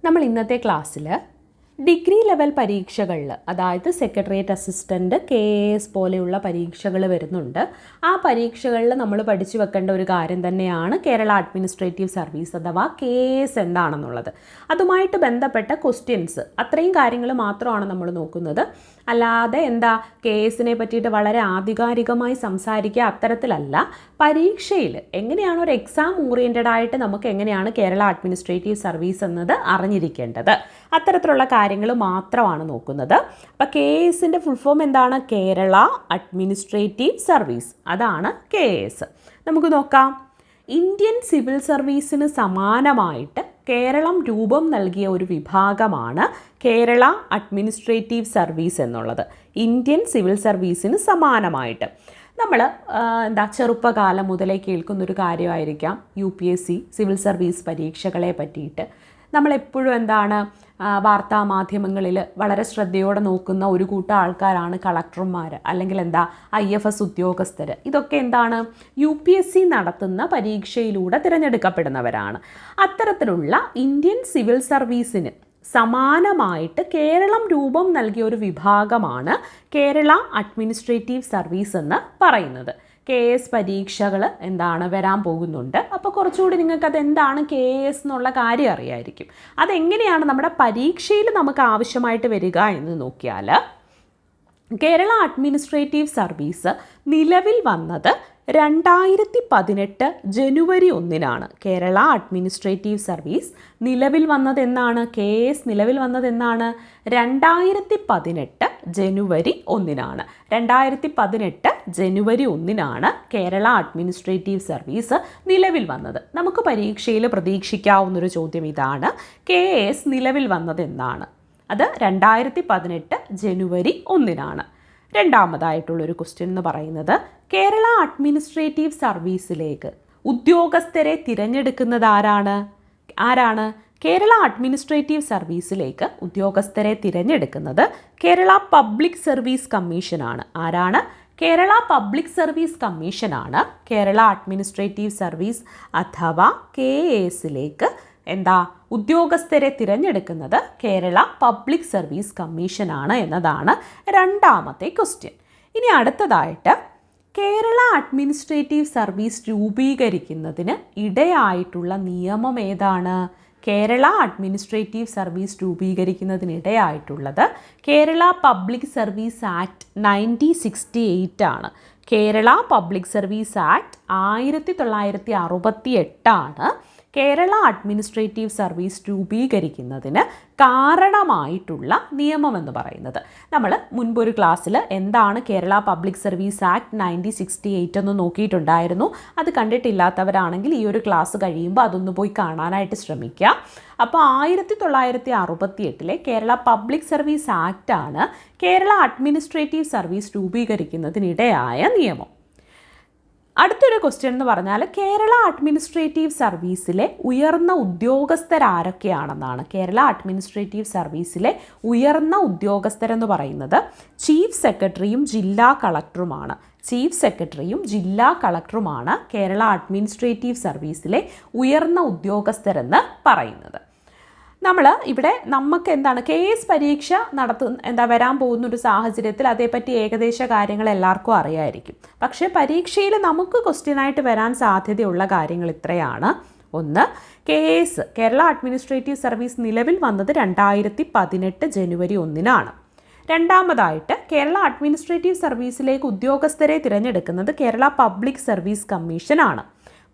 നമ്മൾ ഇന്നത്തെ ക്ലാസ്സിൽ ഡിഗ്രി ലെവൽ പരീക്ഷകളിൽ, അതായത് സെക്രട്ടേറിയറ്റ് അസിസ്റ്റൻ്റ്, KAS പോലെയുള്ള പരീക്ഷകൾ വരുന്നുണ്ട്. ആ പരീക്ഷകളിൽ നമ്മൾ പഠിച്ചു വെക്കേണ്ട ഒരു കാര്യം തന്നെയാണ് കേരള അഡ്മിനിസ്ട്രേറ്റീവ് സർവീസ് അഥവാ KAS എന്താണെന്നുള്ളത്. അതുമായിട്ട് ബന്ധപ്പെട്ട ക്വസ്റ്റ്യൻസ്, അത്രയും കാര്യങ്ങൾ മാത്രമാണ് നമ്മൾ നോക്കുന്നത്. അല്ലാതെ KASനെ പറ്റിയിട്ട് വളരെ ആധികാരികമായി സംസാരിക്കുക അത്തരത്തിലല്ല. പരീക്ഷയിൽ എങ്ങനെയാണ് ഒരു എക്സാം ഓറിയൻറ്റഡ് ആയിട്ട് നമുക്ക് എങ്ങനെയാണ് കേരള അഡ്മിനിസ്ട്രേറ്റീവ് സർവീസ് എന്നത് അറിഞ്ഞിരിക്കേണ്ടത്, അത്തരത്തിലുള്ള കാര്യങ്ങൾ മാത്രമാണ് നോക്കുന്നത്. അപ്പോൾ KASൻ്റെ ഫുൾ ഫോം എന്താണ്? കേരള അഡ്മിനിസ്ട്രേറ്റീവ് സർവീസ്, അതാണ് KAS. നമുക്ക് നോക്കാം. ഇന്ത്യൻ സിവിൽ സർവീസിന് സമാനമായിട്ട് കേരളം രൂപം നൽകിയ ഒരു വിഭാഗമാണ് കേരള അഡ്മിനിസ്ട്രേറ്റീവ് സർവീസ് എന്നുള്ളത്. ഇന്ത്യൻ സിവിൽ സർവീസിന് സമാനമായിട്ട് നമ്മൾ ചെറുപ്പകാലം മുതലേ കേൾക്കുന്നൊരു കാര്യമായിരിക്കാം UPSC സിവിൽ സർവീസ് പരീക്ഷകളെ പറ്റിയിട്ട്. നമ്മളെപ്പോഴും വാർത്താ മാധ്യമങ്ങളിൽ വളരെ ശ്രദ്ധയോടെ നോക്കുന്ന ഒരു കൂട്ടം ആൾക്കാരാണ് കളക്ടർമാർ, അല്ലെങ്കിൽ IFS ഉദ്യോഗസ്ഥർ. ഇതൊക്കെ UPSC നടത്തുന്ന പരീക്ഷയിലൂടെ തിരഞ്ഞെടുക്കപ്പെടുന്നവരാണ്. അത്തരത്തിലുള്ള ഇന്ത്യൻ സിവിൽ സർവീസിന് സമാനമായിട്ട് കേരളം രൂപം നൽകിയ ഒരു വിഭാഗമാണ് കേരള അഡ്മിനിസ്ട്രേറ്റീവ് സർവീസ് എന്ന് പറയുന്നത്. KAS പരീക്ഷകൾ വരാൻ പോകുന്നുണ്ട്. അപ്പോൾ കുറച്ചുകൂടി നിങ്ങൾക്കത് KAS എന്നുള്ള കാര്യം അറിയായിരിക്കും. അതെങ്ങനെയാണ് നമ്മുടെ പരീക്ഷയിൽ നമുക്ക് ആവശ്യമായിട്ട് വരിക എന്ന് നോക്കിയാൽ, കേരള അഡ്മിനിസ്ട്രേറ്റീവ് സർവീസ് നിലവിൽ വന്നത് 2018 ജനുവരി 1 കേരള അഡ്മിനിസ്ട്രേറ്റീവ് സർവീസ് നിലവിൽ വന്നത് എന്നാണ്? KAS നിലവിൽ വന്നത് എന്നാണ്? 2018 ജനുവരി 1 2018 ജനുവരി 1 കേരള അഡ്മിനിസ്ട്രേറ്റീവ് സർവീസ് നിലവിൽ വന്നത്. നമുക്ക് പരീക്ഷയിൽ പ്രതീക്ഷിക്കാവുന്നൊരു ചോദ്യം ഇതാണ്: KAS നിലവിൽ വന്നത് എന്നാണ്? അത് 2018 ജനുവരി 1 രണ്ടാമതായിട്ടുള്ളൊരു ക്വസ്റ്റ്യൻ എന്ന് പറയുന്നത്, കേരള അഡ്മിനിസ്ട്രേറ്റീവ് സർവീസിലേക്ക് ഉദ്യോഗസ്ഥരെ തിരഞ്ഞെടുക്കുന്നത് ആരാണ്? കേരള അഡ്മിനിസ്ട്രേറ്റീവ് സർവീസിലേക്ക് ഉദ്യോഗസ്ഥരെ തിരഞ്ഞെടുക്കുന്നത് കേരള പബ്ലിക് സർവീസ് കമ്മീഷനാണ്. ആരാണ്? കേരള പബ്ലിക് സർവീസ് കമ്മീഷനാണ് കേരള അഡ്മിനിസ്ട്രേറ്റീവ് സർവീസ് അഥവാ KASലേക്ക് ഉദ്യോഗസ്ഥരെ തിരഞ്ഞെടുക്കുന്നത് കേരള പബ്ലിക് സർവീസ് കമ്മീഷനാണ് എന്നതാണ് രണ്ടാമത്തെ ക്വസ്റ്റ്യൻ. ഇനി അടുത്തതായിട്ട്, കേരള അഡ്മിനിസ്ട്രേറ്റീവ് സർവീസ് രൂപീകരിക്കുന്നതിന് ഇടയായിട്ടുള്ള നിയമം ഏതാണ്? കേരള അഡ്മിനിസ്ട്രേറ്റീവ് സർവീസ് രൂപീകരിക്കുന്നതിനിടയായിട്ടുള്ളത് കേരള പബ്ലിക് സർവീസ് ആക്ട് 1968 ആണ്. Kerala Public Service Act 1968 Kerala Administrative Service രൂപീകരിക്കുന്നതിന് കാരണമായിട്ടുള്ള നിയമം എന്ന് പറയുന്നത്. നമ്മൾ മുൻപൊരു ക്ലാസ്സിൽ കേരള പബ്ലിക് സർവീസ് ആക്ട് 1968 എന്ന് നോക്കിയിട്ടുണ്ടായിരുന്നു. അത് കണ്ടിട്ടില്ലാത്തവരാണെങ്കിൽ ഈ ഒരു ക്ലാസ് കഴിയുമ്പോൾ അതൊന്ന് പോയി കാണാനായിട്ട് ശ്രമിക്കുക. അപ്പോൾ 1968 കേരള പബ്ലിക് സർവീസ് ആക്റ്റാണ് കേരള അഡ്മിനിസ്ട്രേറ്റീവ് സർവീസ് രൂപീകരിക്കുന്നതിനിടയായ നിയമം. അടുത്തൊരു ക്വസ്റ്റ്യൻ എന്ന് പറഞ്ഞാൽ, കേരള അഡ്മിനിസ്ട്രേറ്റീവ് സർവീസിലെ ഉയർന്ന ഉദ്യോഗസ്ഥരാരൊക്കെയാണെന്നാണ്. കേരള അഡ്മിനിസ്ട്രേറ്റീവ് സർവീസിലെ ഉയർന്ന ഉദ്യോഗസ്ഥരെന്ന് പറയുന്നത് ചീഫ് സെക്രട്ടറിയും ജില്ലാ കളക്ടറുമാണ്. ചീഫ് സെക്രട്ടറിയും ജില്ലാ കളക്ടറുമാണ് കേരള അഡ്മിനിസ്ട്രേറ്റീവ് സർവീസിലെ ഉയർന്ന ഉദ്യോഗസ്ഥരെന്ന് പറയുന്നത്. നമ്മൾ ഇവിടെ നമുക്ക് KAS പരീക്ഷ വരാൻ പോകുന്നൊരു സാഹചര്യത്തിൽ അതേപ്പറ്റി ഏകദേശ കാര്യങ്ങൾ എല്ലാവർക്കും അറിയായിരിക്കും. പക്ഷേ പരീക്ഷയിൽ നമുക്ക് ക്വസ്റ്റ്യനായിട്ട് വരാൻ സാധ്യതയുള്ള കാര്യങ്ങൾ ഇത്രയാണ്. ഒന്ന്, KAS കേരള അഡ്മിനിസ്ട്രേറ്റീവ് സർവീസ് നിലവിൽ വന്നത് 2018 ജനുവരി 1 രണ്ടാമതായിട്ട്, കേരള അഡ്മിനിസ്ട്രേറ്റീവ് സർവീസിലേക്ക് ഉദ്യോഗസ്ഥരെ തിരഞ്ഞെടുക്കുന്നത് കേരള പബ്ലിക് സർവീസ് കമ്മീഷനാണ്.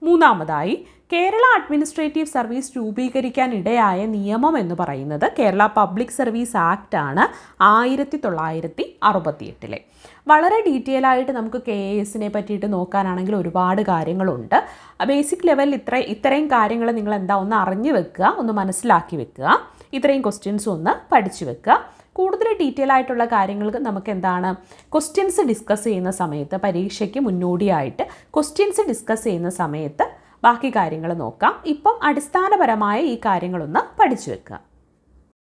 മൂന്നാമതായി, കേരള അഡ്മിനിസ്ട്രേറ്റീവ് സർവീസ് രൂപീകരിക്കാൻ ഇടയായ നിയമം എന്ന് പറയുന്നത് കേരള പബ്ലിക് സർവീസ് ആക്ട് ആണ് 1968. വളരെ ഡീറ്റെയിൽ ആയിട്ട് നമുക്ക് KASനെ പറ്റിയിട്ട് നോക്കാനാണെങ്കിൽ ഒരുപാട് കാര്യങ്ങളുണ്ട്. ബേസിക് ലെവലിൽ ഇത്രയും കാര്യങ്ങൾ നിങ്ങൾ ഒന്ന് അറിഞ്ഞു വെക്കുക, ഒന്ന് മനസ്സിലാക്കി വെക്കുക. ഇത്രയും ക്വസ്റ്റ്യൻസും ഒന്ന് പഠിച്ചു വെക്കുക. കൂടുതൽ ഡീറ്റെയിൽ ആയിട്ടുള്ള കാര്യങ്ങൾക്ക് നമുക്ക് ക്വസ്റ്റ്യൻസ് ഡിസ്കസ് ചെയ്യുന്ന സമയത്ത്, പരീക്ഷയ്ക്ക് മുന്നോടിയായിട്ട് ക്വസ്റ്റ്യൻസ് ഡിസ്കസ് ചെയ്യുന്ന സമയത്ത് ബാക്കി കാര്യങ്ങൾ നോക്കാം. ഇപ്പം അടിസ്ഥാനപരമായ ഈ കാര്യങ്ങളൊന്ന് പഠിച്ചു വെക്കുക.